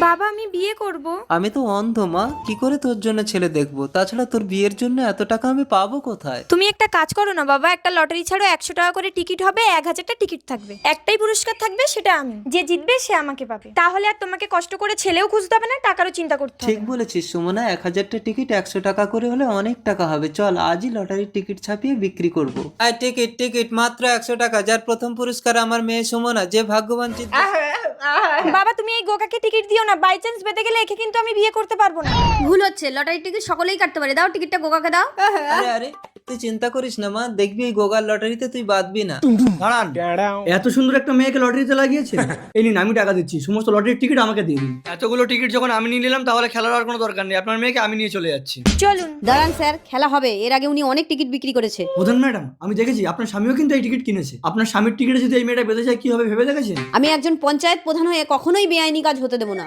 বাবা আমি বিয়ে করব। আমি তো অন্ধ মা, কি করে তোর জন্য ছেলে দেখবো? তাছাড়া তোর বিয়ের জন্য এত টাকা আমি পাবো কোথায়? তুমি একটা কাজ করো না বাবা, একটা লটারি ছাড়ো, 100 টাকা করে টিকিট হবে, 1000টা টিকিট থাকবে, একটাই পুরস্কার থাকবে, সেটা আমি, যে জিতবে সে আমাকে পাবে। তাহলে আর তোমাকে কষ্ট করে ছেলেও খুঁজতে হবে না, টাকারও চিন্তা করতে হবে ঠিক না। বলেছিস সুমনা, 1000টা টিকিট 100 টাকা করে হলে অনেক টাকা হবে। চল আজই লটারির টিকিট ছাপিয়ে বিক্রি করবো। আর টিকিট টিকিট মাত্র 100 টাকা। যার প্রথম পুরস্কার আমার মেয়ে সুমনা, যে ভাগ্যবান জিতবে। বাবা তুমি এই গোকাকে টিকিট দিও না, বাই চান্স বেঁধে গেলে একে কিন্তু আমি বিয়ে করতে পারবো না। ভুল হচ্ছে, লটারির টিকিট সকলেই কাটতে পারে। দাও টিকিটটা গোকাকে দাও। আরে আরে, তুই চিন্তা করিস না মা, দেখবি এই গোগার লটারিতে তুই বাদবি না। দাঁড়ান, এত সুন্দর একটা মেয়েকে লটারিতে লাগিয়েছে। এই নিন, আমি টাকা দিচ্ছি, সমস্ত লটারির টিকিট আমাকে দিয়ে দিন। এতগুলো টিকিট যখন আমি নিয়ে নিলাম, তাহলে খেলার আর কোনো দরকার নেই। আপনার মেয়েকে আমি নিয়ে চলে যাচ্ছি। চলুন। দাঁড়ান স্যার, খেলা হবে। এর আগে উনি অনেক টিকিট বিক্রি করেছে। প্রধান ম্যাডাম, আমি দেখেছি আপনার স্বামীও কিন্তু এই টিকিট কিনেছে। আপনার স্বামীর টিকিটে যদি এই মেয়েটা বেঁধে যায়, কি হবে ভেবে দেখেছেন? আমি একজন পঞ্চায়েত প্রধান হয়ে কখনোই বেআইনি কাজ হতে দেবো না।